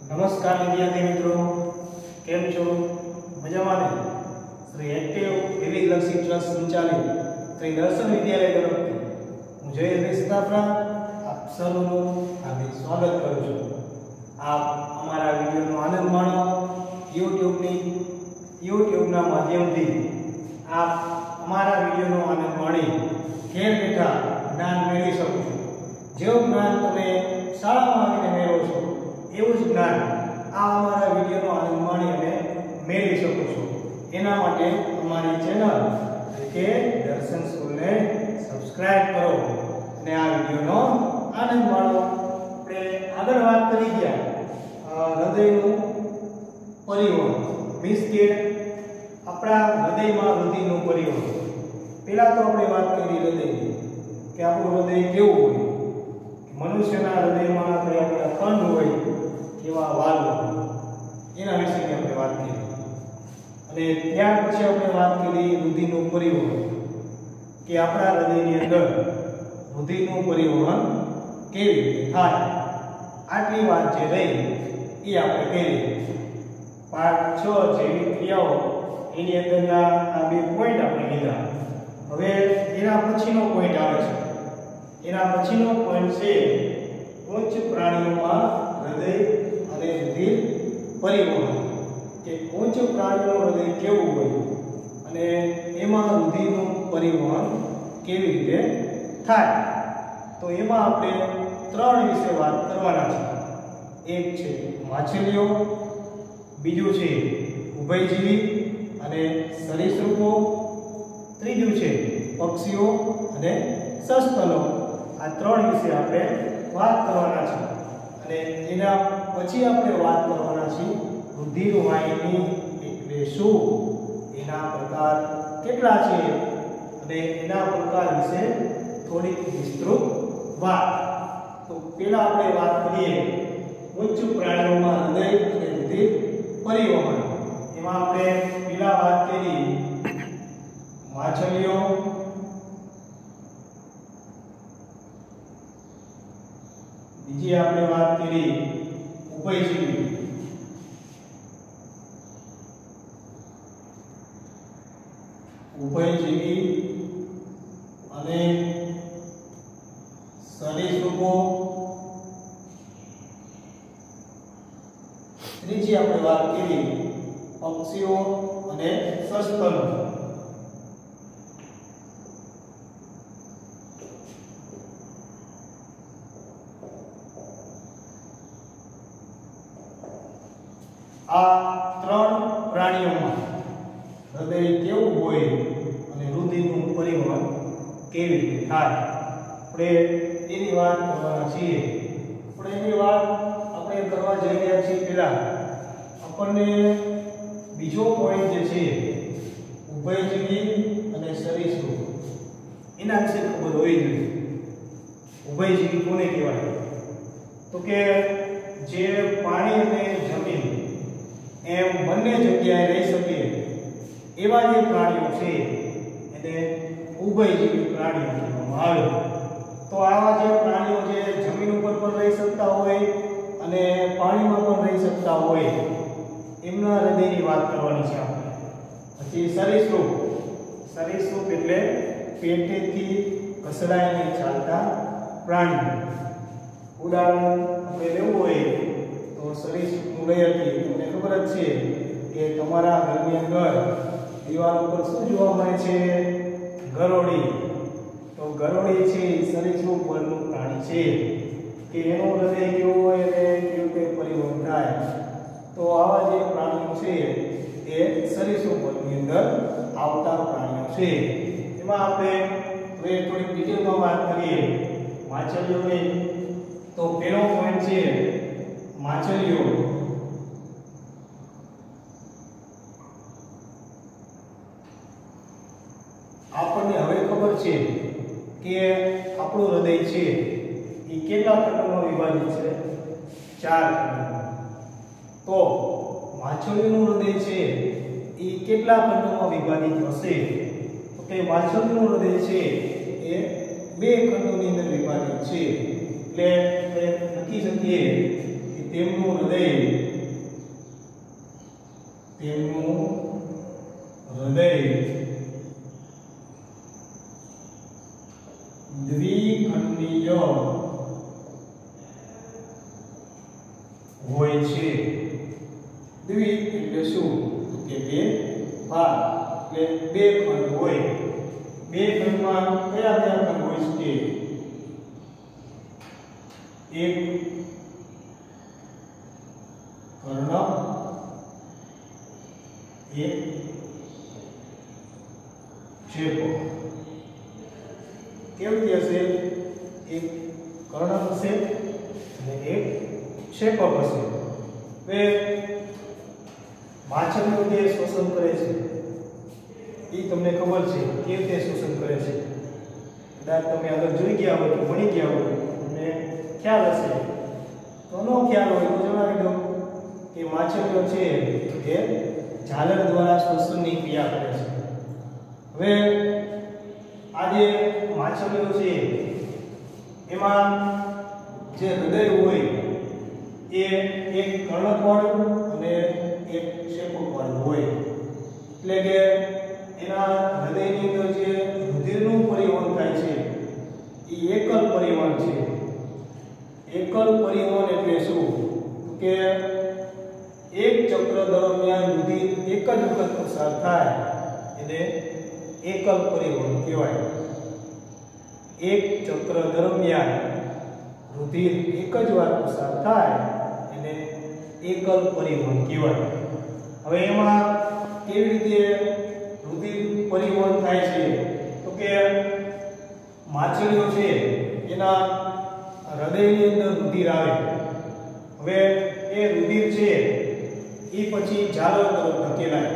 નમસ્કાર વિદ્યાર્થી મિત્રો, કેમ છો? મજામાં ને? શ્રી એક્ટિવ વિવિધ લક્ષી ટ્રસ્ટ સંચાલિત શ્રી દર્શન વિદ્યાલય તરફથી હું જયેશ કાફરા આપ સૌનું હાર્દિક સ્વાગત કરું છું. આપ અમારા વિડીયોનો આનંદ માણો. યુટ્યુબના માધ્યમથી આપ અમારા વિડીયોનો આનંદ માણી ઘેર બેઠા જ્ઞાન મેળવી શકો છો. જેવું જ્ઞાન તમે શાળામાં આવીને મેળવો છો એવું જ જ્ઞાન આ અમારા વિડીયોનો આનંદ માણી અને મેળવી શકો છો. એના માટે અમારી ચેનલ કે દર્શન સ્કૂલને સબસ્ક્રાઇબ કરો અને આ વિડીયોનો આનંદ માણો. આપણે આગળ વાત કરી ગયા હૃદયનું પરિવહન, મીન્સ કે આપણા હૃદયમાં રુધિરનું પરિવહન. પહેલા તો આપણે વાત કરી હૃદયની કે આપણું હૃદય કેવું હોય. મનુષ્યના હૃદયમાં આપણા ખંડ હોય કેવા વાલ હોય એના વિશેની આપણે વાત કરી. અને ત્યાર પછી આપણે વાત કરી રુધિરનું પરિવહન કે આપણા હૃદયની અંદર રુધિરનું પરિવહન કેવી રીતે થાય. આટલી વાત જે રહી એ આપણે કરી. પાર્ટ 6 જેવી ક્રિયાઓ એની અંદરના આ બે પોઈન્ટ આપણે લીધા. હવે એના પછીનો પોઈન્ટ આવે છે. એના પછીનો પોઈન્ટ છે ઉચ્ચ પ્રાણીઓમાં હૃદય અને રુધિર પરિવહન. કે ઉચ્ચ પ્રાણીઓનું હૃદય કેવું હોય અને એમાં રુધિરનું પરિવહન કેવી રીતે થાય. તો એમાં આપણે ત્રણ વિશે વાત કરવાના છે. એક છે માછલીઓ, બીજું છે ઉભયજીવી અને સરીસૃપો, ત્રીજું છે પક્ષીઓ અને સસ્તનો. આ ત્રણ વિશે આપણે વાત કરવાના છે. અને એના પછી આપણે વાત કરવાના છે રુધિર વાહિની એટલે શું, એના પ્રકાર કેટલા છે અને એના પ્રકાર વિશે થોડીક વિસ્તૃત વાત. તો પહેલા આપણે વાત કરીએ ઉચ્ચ પ્રાણીઓમાં હૃદય અને રુધિર પરિવહન. એમાં આપણે પહેલા વાત કરી માછલીઓ, બીજી આપણે વાત કરી ઉભયજીવી, અને સરીસૃપો, ત્રીજી આપણે વાત કરી પક્ષીઓ અને સસ્તનો. આ ત્રણ પ્રાણીઓમાં હૃદય કેવું હોય અને રુધિરનું પરિવહન કેવી રીતે થાય આપણે એની વાત કરવાના છીએ. આપણે એની વાત આપણે કરવા જઈ રહ્યા છીએ. પહેલા આપણને બીજો પોઈન્ટ જે છે ઉભયજીવી અને સરીસૃપ એના વિશે ખબર હોવી જોઈએ. ઉભયજીવી કોને કહેવાય? તો કે જે પાણી અને જમીન એમ બંને જગ્યાએ રહી શકે એવા જે પ્રાણીઓ છે એને ઉભયજીવી પ્રાણીઓ કહેવામાં આવે. તો આવા જે પ્રાણીઓ જે જમીન ઉપર પણ રહી શકતા હોય અને પાણીમાં પણ રહી શકતા હોય એમના હૃદયની વાત કરવાની છે આપણે. પછી સરીસૃપ. સરીસૃપ એટલે પેટેથી ઘસડાઈને ચાલતા પ્રાણીઓ. ઉદાહરણ આપણે લેવું હોય તો સરીસૃપનું લઈ હતી. તમને ખબર જ છે કે તમારા ઘરની અંદર દિવાલ ઉપર શું જોવા મળે છે? ગરોળી. તો ગરોળી છે સરીસૃપ વર્ગનું પ્રાણી છે કે એનું હૃદય કેવું હોય અને કેવું કે પરિવહન થાય. તો આવા જે પ્રાણીઓ છે એ સરીસૃપ વર્ગની અંદર આવતા પ્રાણીઓ છે. એમાં આપણે હવે થોડી ડિટેલમાં વાત કરીએ માછલીઓની. તો પહેલો પોઈન્ટ છે માછલીઓ. આપણને હવે ખબર છે કે આપણું હૃદય છે એ કેટલા ખંડોમાં વિભાજિત છે? 4 ખંડોમાં. તો માછલીઓનું હૃદય છે એ કેટલા ખંડોમાં વિભાજિત હશે? તો કે માછલીઓનું હૃદય છે એ 2 ખંડોની અંદર વિભાજિત છે. એટલે નક્કી શકીએ કે તેમનું હૃદય દ્વિખંડીય હોય છે. દ્વિ એટલે શું? કે બે ભાગ, એટલે બે ખંડ હોય. બે ખંડમાં કયા કયા ખંડ હોય છે? એક કર્ણ, એક ચેપો. કેવી હશે? એક કર્ણ હશે અને એક ચેપક હશે. હવે માછલીઓ જે શોષણ કરે છે એ તમને ખબર છે કેવી રીતે શોષણ કરે છે? કદાચ તમે આગળ જોઈ ગયા હોય કે ભણી ગયા હોય તમને ખ્યાલ હશે. તો ન ખ્યાલ હોય તો જણાવી દઉં કે માછલીઓ છે એ ઝાલર દ્વારા શોષણની ક્રિયા કરે છે. હવે આ જે માછલીઓ છે એમાં જે હૃદય હોય એ એક કર્ણકવાળું અને એક શેપકવાળું હોય. એટલે કે એના હૃદયની અંદર જે રુધિરનું પરિવહન થાય છે એ એકલ પરિવહન છે. એકલ પરિવહન એટલે શું? કે એક ચક્ર દરમિયાન રુધિર એક જ વખત પસાર થાય એને એકલ પરિવહન કહેવાય. એક ચક્ર દરમિયાન રુધિર એક જ વાર પસાર થાય એને એકલ પરિવહન કહેવાય. હવે એમાં કેવી રીતે રુધિર પરિવહન થાય છે? તો કે માછલીઓ છે એના હૃદયની અંદર રુધિર આવે. હવે એ રુધિર છે એ પછી ઝાલર તરફ ધકેલાય.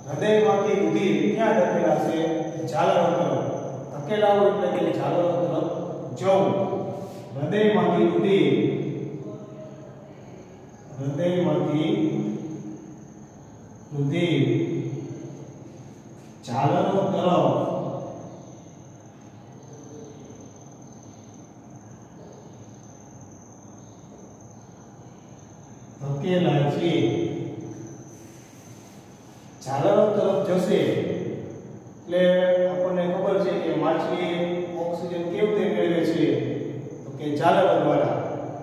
હૃદયમાંથી રુધિર ક્યાં ધકેલાશે? ઝાલર તરફ ધકેલાવો એટલે કે ઝાલર તરફ જવું. હૃદયમાંથી રુધિર ઝાલરો તરફ ધકેલાય છે. ઝાલરો તરફ જશે એટલે આપણને ખબર છે કે માછલી ઓક્સિજન કેવી રીતે મેળવે છે? તો કે ઝાલરો દ્વારા.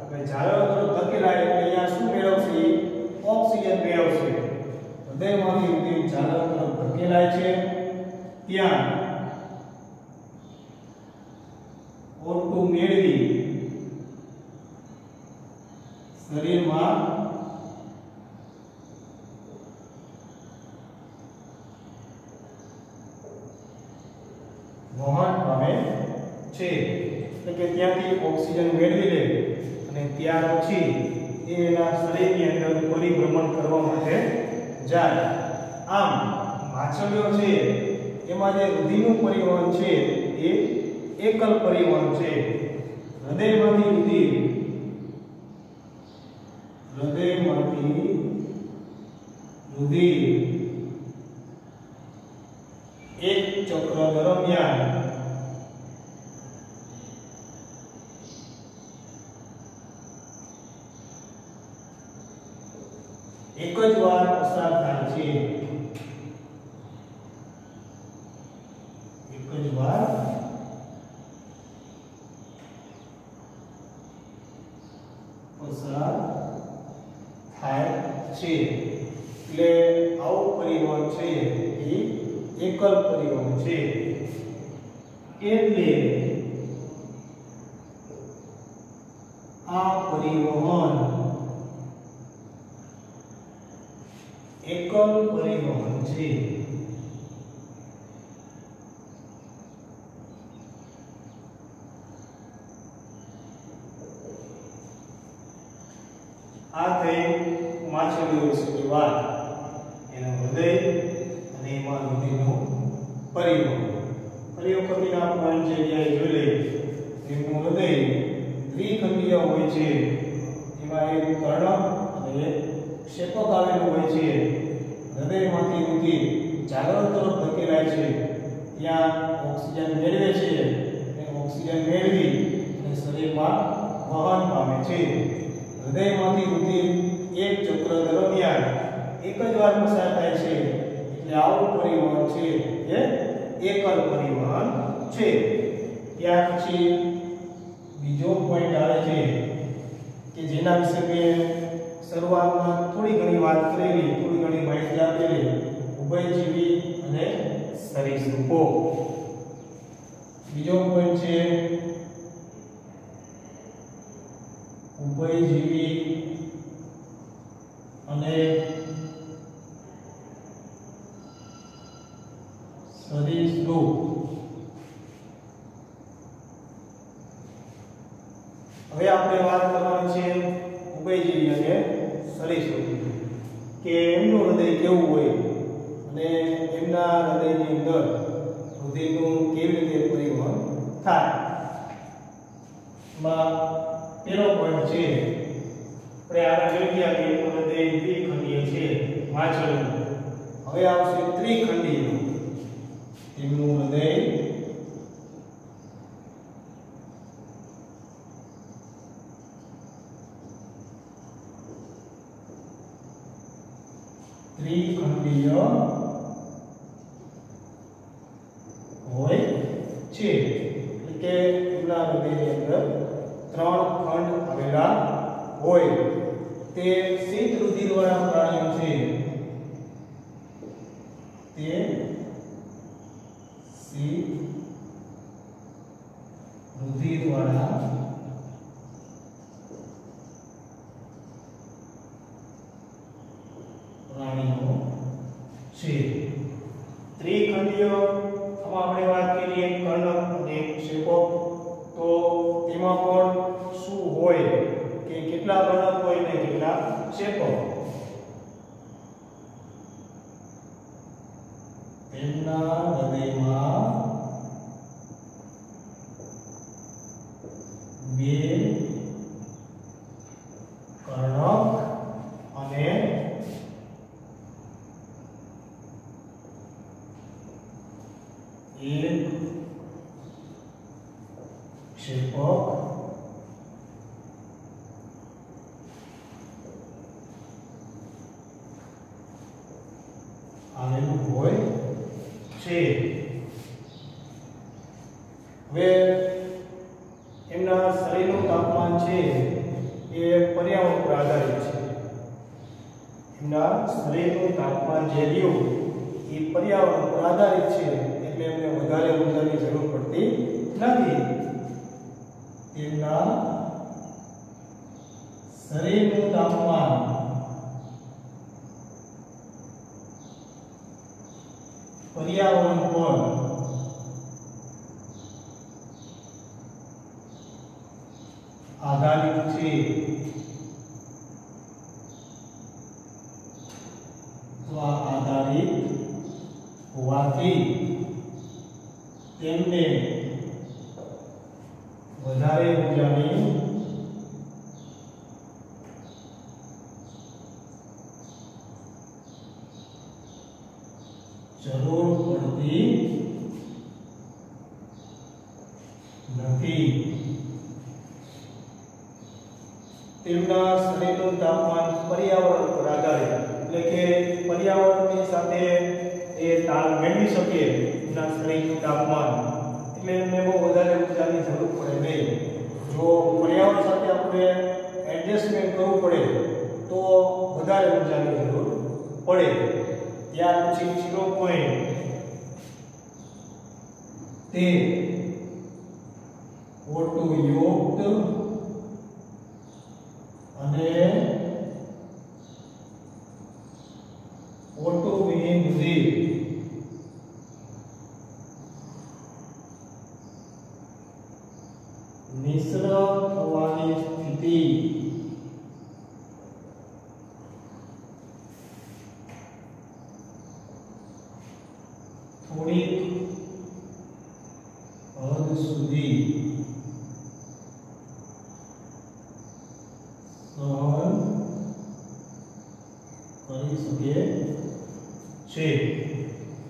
હવે ઝાલરો તરફ ધકેલાય એટલે અહીંયા શું મેળવશે? ઓક્સિજન મેળવશે. હૃદયમાંથી રુધિર ઝાલરો તરફ ધકેલાય છે ત્યાં O2 મેળવી શરીરમાં વહન પામે છે. એટલે કે ત્યાંથી ઓક્સિજન મેળવી લે અને ત્યાર પછી એ એના શરીરની અંદર પરિભ્રમણ કરવા માટે જાય. આમ માછલીઓ છે એમાં જે રુધિરનું પરિવહન છે એ એકલ પરિવહન છે. હૃદયમાંથી રુધિર એક ચક્ર દરમિયાન એક જ વાર પસાર થાય છે. એક જ વાર પસાર થાય છે. એટલે આવું પરિવહન છે એ એકલ પરિવહન છે. એટલે આ પરિવહન એકલ પરિવહન છે. આ થઈ માછલીઓ વિશેની વાત. એનું હૃદય અને એમાં રુધિરનું પરિવહન. ફરી વખતના પોઈન્ટ જે જોઈ લઈએ. એનું હૃદય દ્વિખંડીય હોય છે. એમાં એક કર્ણ અને એક શેપક આવેલું હોય છે. હૃદયમાંથી રુધિર ઝાલર તરફ ધકેલાય છે. ત્યાં ઓક્સિજન મેળવે છે અને ઓક્સિજન મેળવી અને શરીરમાં વહન પામે છે. હૃદયમાંથી રુધિર એક ચક્ર દરમિયાન એક જ વાર પસાર થાય છે, એટલે આવું પરિવહન છે એ એકલ પરિવહન છે. ત્યાર પછી બીજો પોઈન્ટ આવે છે કે જેના વિશે મેં શરૂઆતમાં થોડી ઘણી વાત કરેલી, થોડી ઘણી માહિતી આપેલી, ઉભયજીવી અને સરીસૃપો. બીજો પોઈન્ટ છે ઉભયજીવી અને સરીસૃપ. હવે આપણે વાત કરવાની છે ઉભયજીવી અને સરીસૃપ, કે એમનું હૃદય કેવું હોય અને એમના હૃદયની અંદર રુધિરનું કેવી રીતે પરિવહન થાય. એમાં પહેલો પોઈન્ટ છે, આપણે આગળ જોઈ ગયા કે એમનું હૃદય દ્વિખંડીય છે, માછલીનું. હવે આવશે ત્રિખંડીય. એમનું હૃદય ત્રિખંડીય હોય છે, એટલે કે એમના હૃદયની અંદર 3 ખંડ આવેલા હોય. તે શીત રુધિરવાળા પ્રાણીઓ છે, તે શીત રુધિરવાળા પ્રાણીઓ છે. ત્રિખંડીય આમાં આપણે વાત કરી એક કર્ણક અને એક ક્ષેપક. તો તેમાં પણ શું હોય કે કેટલા કર્ણક હોય ને કેટલા ક્ષેપક. તેમના હૃદયમાં 2 કર્ણક અને 1 ક્ષેપક આવેલું હોય છે. હવે એમના શરીરનું તાપમાન છે એ પર્યાવરણ પર આધારિત છે. એમના શરીરનું તાપમાન જે રહ્યું એ પર્યાવરણ પર આધારિત છે, એટલે એમને વધારે ઊર્જાની જરૂર પડતી નથી. તેમના શરીરનું તાપમાન પર્યાવરણ પર આધારિત છે. તો આ આધારિત હોવાથી તેમને વધારે ઊર્જાની જરૂર પડતી નથી. તેમના શરીરનું તાપમાન પર્યાવરણ પર આધારિત, એટલે કે પર્યાવરણની સાથે એ તાલ મેળવી શકે એમના શરીરનું તાપમાન, એટલે એમને બહુ વધારે ઊર્જાની જરૂર પડે નહીં. જો પર્યાવરણ સાથે આપણે એડજસ્ટમેન્ટ કરવું પડે તો વધારે ઊર્જાની જરૂર પડે. ત્યાર પછી 0 પોઈન્ટ તે O2 યુક્ત અને O2 વિહીન રુધિર મિશ્ર થવાની સ્થિતિ થોડીક હદ સુધી સહન કરી શકે છે.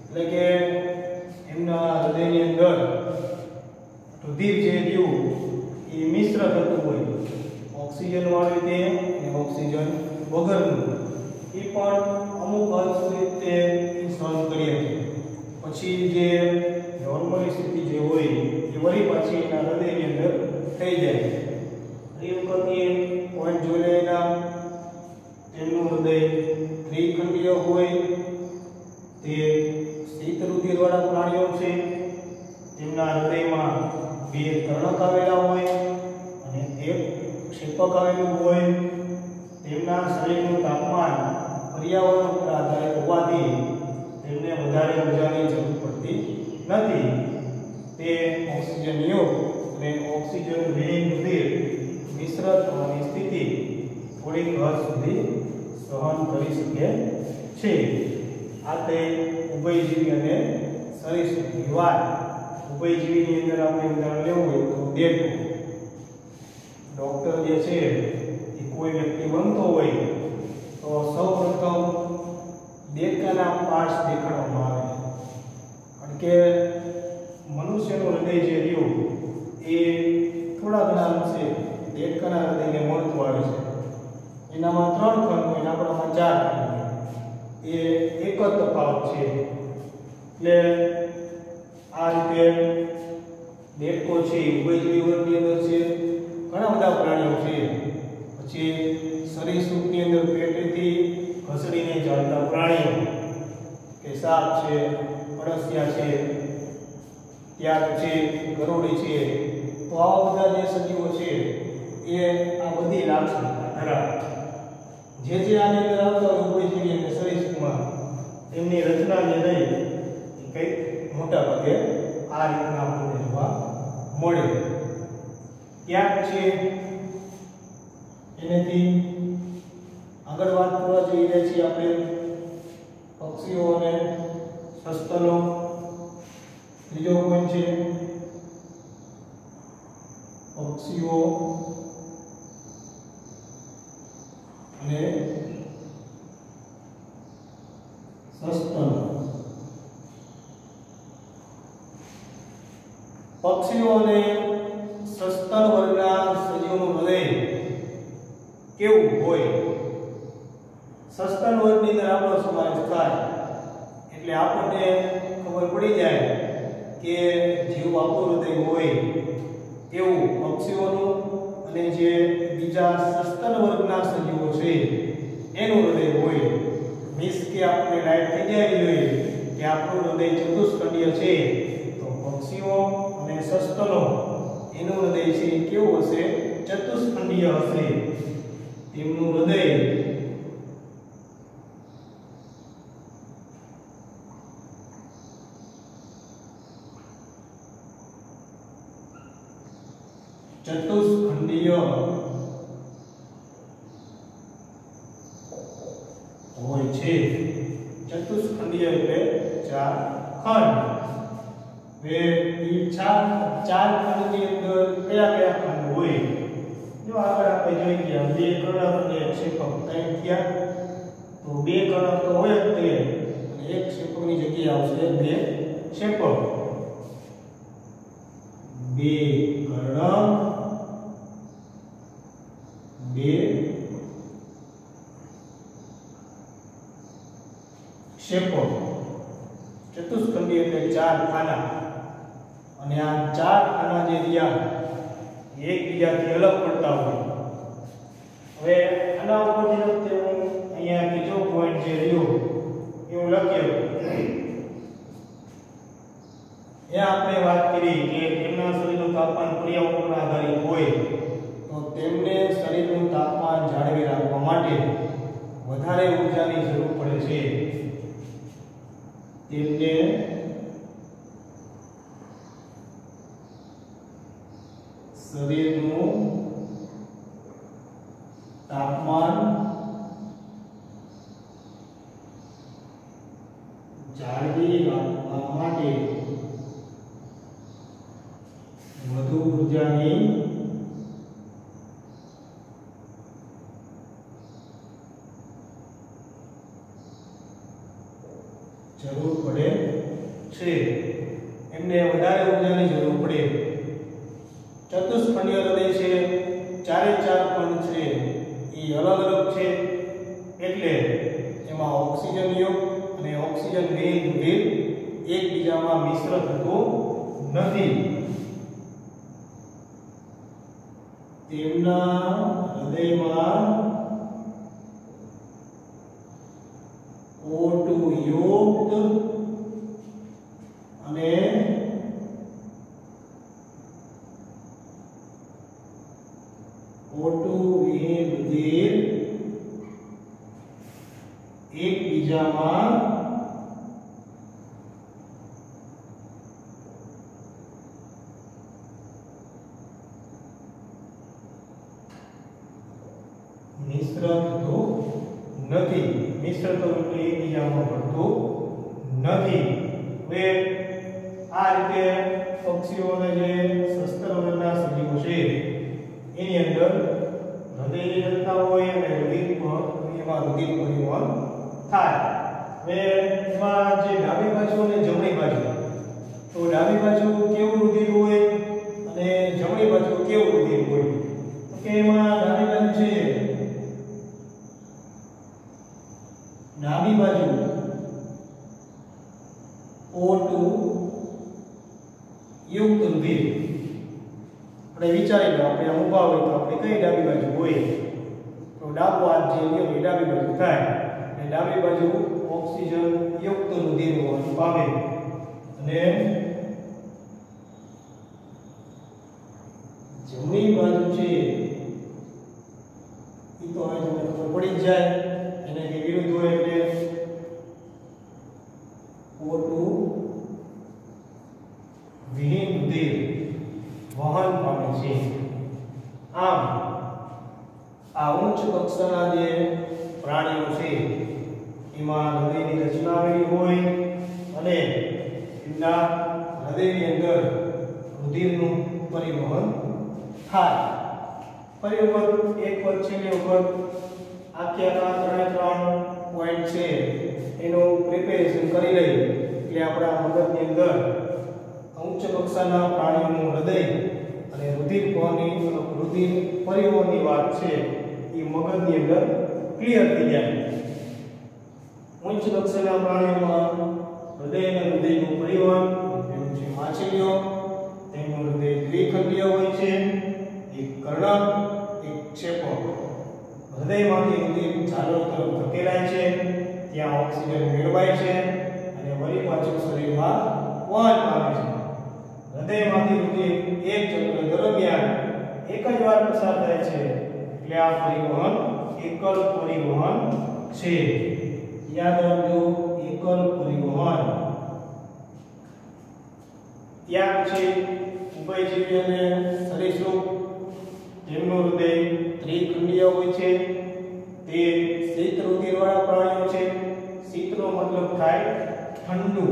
એટલે કે એમના હૃદયની અંદર રુધિર જે રહ્યું એ મિશ્ર થતું હોય, ઓક્સિજન વાળું તે અને ઓક્સિજન વગરનું એ પણ અમુક હદ સુધી તે સહન કરી શકે. પછી જે નોર્મલી સ્થિતિ જે હોય એ વળી પાછી એના હૃદયની અંદર થઈ જાય. એ વખતે પોઈન્ટ જોઈ લેના તેમનું હૃદય ત્રિખંડીય હોય. તે શીત રુધિરવાળા પ્રાણીઓ છે. તેમના હૃદયમાં બે કર્ણક આવેલા હોય અને એક ક્ષેપક આવેલું હોય. તેમના શરીરનું તાપમાન પર્યાવરણ પર આધારિત હોવાથી તેમને વધારે ઉર્જાની જરૂર પડતી નથી. તે ઓક્સિજન યુક્ત અને ઓક્સિજન વિહીન રુધિર મિશ્ર થવાની સ્થિતિ થોડીક હદ સુધી સહન કરી શકે છે. આ તે ઉભયજીવી અને સરીસૃપની વાત. ઉભયજીવીની અંદર આપણે ઉદાહરણ લેવું હોય તો દેડકો. ડોક્ટર જે છે એ કોઈ વ્યક્તિ બનતો હોય તો સૌપ્રથમ દેડકાના પાર્ટ્સ દેખાડવામાં આવે. કારણ કે મનુષ્યનું હૃદય જે રહ્યું એ થોડા ઘણા અંશે દેડકાના હૃદયને મળતું આવે છે. એનામાં 3 ખંડ હોય અને આપણામાં 4 ખંડ હોય. એ એક જ તફાવત છે. એટલે આ રીતે દેડકો છે ઉભયજીવી વર્ગની અંદર છે. ઘણા બધા પ્રાણીઓ છે. પછી સરીસૃપની અંદર પેટથી ઘસડીને ચાલતા પ્રાણીઓ કે સાપ છે, અળસિયા છે, ત્યાર પછી ગરોળી છે. તો આવા બધા જે સજીવો છે એ આ બધી લાક્ષણિકતા ધરાવે. જે આની અંદર આવતા હોય ઉભયજીવી અને સરીસૃપમાં એમની રચના જે રહી એ કંઈક મોટા ભાગે આ રીતના આપણને જોવા મળે. ત્યાર પછી એનેથી આગળ વાત કરવા જઈ રહ્યા છીએ આપણે પક્ષીઓ અને સસ્તનો. ત્રીજો પોઈન્ટ છે પક્ષીઓ અને સસ્તનો. પક્ષીઓ અને સસ્તન વર્ગના સજીવોનું હૃદય કેવું હોય? સસ્તન વર્ગની અંદર આપણો સમાવેશ થાય એટલે આપણને ખબર પડી જાય કે જેવું આપણું હૃદય હોય એવું પક્ષીઓનું અને જે બીજા સસ્તન વર્ગના સજીવો છે એનું હૃદય હોય. મીન્સ કે આપણે રાઈટ થઈ જાય જોઈએ કે આપણું હૃદય ચતુષ્ખંડીય છે તો પક્ષીઓ અને સસ્તનો એનું હૃદય છે કેવું હશે? ચતુષ્ખંડીય હશે. તેમનું હૃદય ચતુષ્ખંડીય હોય છે. ચતુષ્ખંડીય એટલે 4 ખંડ. હવે એ 4 ખંડની અંદર કયા કયા ખંડ હોય? જો આગળ આપણે જોઈ ગયા 2 કર્ણક અને એક ક્ષેપક 3 થયા. તો 2 કર્ણક તો હોય જ તે અને એક ક્ષેપકની જગ્યાએ આવશે 2 ક્ષેપક. 2 કર્ણક 2 ક્ષેપક. ચતુષ્ખંડી એટલે 4 ખાના. અને આ 4 ખાના જે રહ્યા એકબીજાથી અલગ પડતા હોય. હવે આના ઉપરથી વખતે હું અહીંયા બીજો પોઈન્ટ જે રહ્યો એવું લખ્યો. એ આપણે વાત કરી કે તેમના શરીરનું તાપમાન પર્યાવરણ પર આધારિત હોય તો તેમને શરીરનું તાપમાન જાળવી રાખવા માટે વધારે ઊર્જાની જરૂર પડે છે. તેમને શરીરનું તાપમાન જાળવી રાખવા માટે વધુ ઊર્જાની જરૂર પડે છે. એમને વધારે ઊર્જાની જરૂર પડે. ચતુષ્ખંડીય હૃદય છે ચારે ચાર ખંડ છે એ અલગ અલગ છે એટલે એમાં ઓક્સિજન યુક્ત અને ઓક્સિજન વિહીન રુધિર એકબીજામાં મિશ્ર થતું નથી. તેમના હૃદયમાં O2 યુક્ત અને O2 વિહીન રુધિર એકબીજામાં મિશ્ર થતું નથી. મિશ્ર તો એટલે એકબીજામાં ભળતું નથી. હવે આ રીતે પક્ષીઓને જે સસ્તનવર્ગના સજીવો છે એની અંદર હૃદયની રચના હોય અને એમાં રુધિર પરિવહન થાય. હવે એમાં જે ડાબી બાજુ અને જમણી બાજુ, તો ડાબી બાજુ કેવું રુધિર હોય અને જમણી બાજુ કેવું રુધિર હોય? તો કે એમાં ડાબી બાજુ છે, ડાબી બાજુ O2 યુક્ત રુધિર. આપણે વિચારી લો, આપણે ઊભા હોય તો આપણે કઈ ડાબી બાજુ હોય? તો ડાબો હાથ જે લ્યો એ ડાબી બાજુ થાય અને ડાબી બાજુ ઓક્સિજન યુક્ત રુધિર હોવાનું પામે. અને જમણી બાજુ છે એ તો હવે તમને ખબર પડી જ જાય, એને કે વિરુદ્ધ હોય એટલે O2 વિહીન રુધિર વહન પામે છે. આમ આ ઉચ્ચ કક્ષાના જે પ્રાણીઓ છે એમાં હૃદયની રચના આવેલી હોય અને એમના હૃદયની અંદર રુધિરનું પરિવહન થાય. ફરી વખત એક વખત છેલ્લી વખત આખા ત્રણ પોઈન્ટ છે એનું પ્રિપેરેશન કરી લઈએ એટલે આપણા મગજની અંદર ઉચ્ચ કક્ષાના પ્રાણીઓનું હૃદય અને રુધિર પરિવહનની વાત છે એ મગજની અંદર ક્લિયર થઈ જાય. ઉચ્ચ કક્ષાના પ્રાણીઓમાં હૃદય અને રુધિરનું પરિવહન એનું છે માછલીઓ, તેમનું હૃદય દ્વિખંડીય હોય છે, એક કર્ણક, એક ક્ષેપક. હૃદયમાંથી રુધિર ઝાલર તરફ ધકેલાય છે, ત્યાં ઓક્સિજન મેળવાય છે અને વળી પાછું શરીરમાં વહન પામે છે. હૃદયમાંથી રુધિર એક ચક્ર દરમિયાન એક જ વાર પસાર થાય છે એટલે આ પરિવહન એકલ પરિવહન છે. યાદ રાખજો, એકલ પરિવહન. ત્યાર પછી ઉભયજીવી અને સરીસૃપ, જેમનું હૃદય ત્રિખંડીય હોય છે, તે શીત રુધિરવાળા પ્રાણીઓ છે. શીતનો મતલબ થાય ઠંડુ.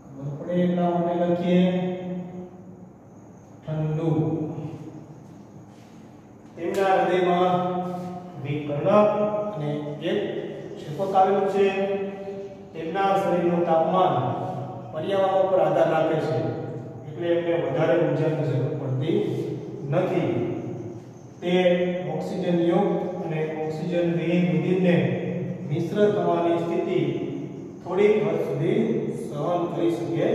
ખબર પડે એટલા માટે લખીએ ઠંડુ. તેમના હૃદયમાં વિકર્ણક અને એક ક્ષેપક આવેલું છે. તેમના શરીરનું તાપમાન પર્યાવરણ પર આધાર રાખે છે એટલે એમને વધારે ઊર્જાની જરૂર પડતી નથી. તે ઓક્સિજન યુક્ત અને ઓક્સિજન વિહીન રુધિરને મિશ્ર થવાની સ્થિતિ થોડીક હદ સુધી સહન કરી શકે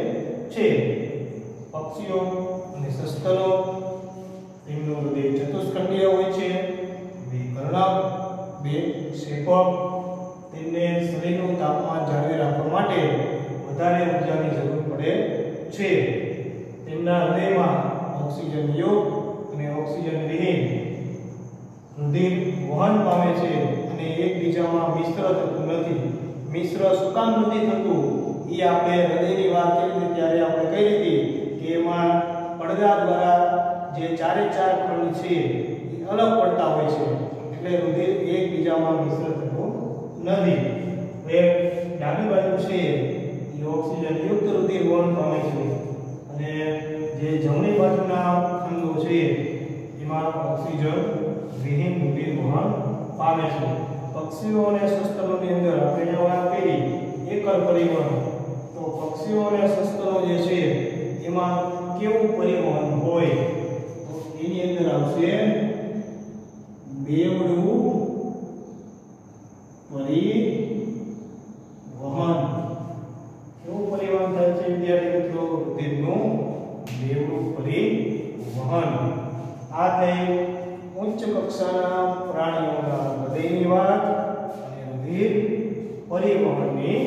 છે. પક્ષીઓ અને સસ્તનો, તેમનું હૃદય ચતુષ્ખંડીય હોય છે, બે કર્ણક, બે ક્ષેપક. તેમને શરીરનું તાપમાન જાળવી રાખવા માટે વધારે ઊર્જાની જરૂર પડે છે. તેમના હૃદયમાં ઓક્સિજન યુક્ત અને ઓક્સિજન વિહીન રુધિર વહન પામે છે અને એકબીજામાં મિશ્ર થતું નથી. મિશ્ર શું કામ નથી થતું એ આપણે હૃદયની વાત કરી ત્યારે આપણે કહી હતી કે એમાં પડદા દ્વારા જે ચારે ચાર ખંડ છે એ અલગ પડતા હોય છે એટલે રુધિર એકબીજામાં મિશ્ર થતું નથી. હવે ડાબી બાજુ છે એ ઓક્સિજન યુક્ત રુધિર વહન પામે છે અને જે જમણી બાજુના ખંડો છે એમાં ઓક્સિજન વિહીન રુધિર વહન પામે છે. પક્ષીઓ અને સસ્તનોની અંદર આપણે વાત કરી એકલ પરિવહન, તો પક્ષીઓ અને સસ્તનો જે છે એમાં કેવું પરિવહન હોય? તો એની અંદર આવશે બેવડું પરિવહન. કેવું પરિવહન થાય છે વિદ્યાર્થી મિત્રો? રુધિરનું બેવડું પરિવહન. આ થઈ ઉચ્ચ કક્ષાના પ્રાણીઓના હૃદયની વાત અને રુધિર પરિવહનની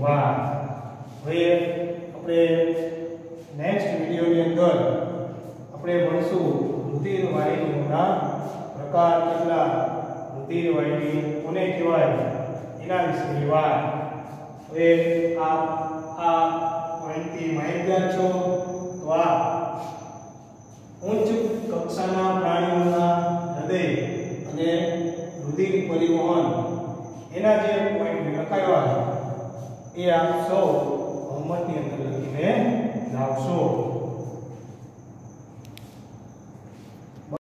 વાત. હવે આપણે નેક્સ્ટ વિડિયોની અંદર આપણે ભણશું રુધિર વાહિનીઓના પ્રકાર કેટલા, રુધિર વાહિની કોને કહેવાય એના વિશેની વાત. હવે આ માહિતી માહિતગાર છો તો આ ઉચ્ચ કક્ષાના પ્રાણીઓના હૃદય અને રુધિર પરિવહન એના જે પોઈન્ટ લખાવ્યા એ આપ સૌ હોમવર્કની અંદર લખીને લાવશો.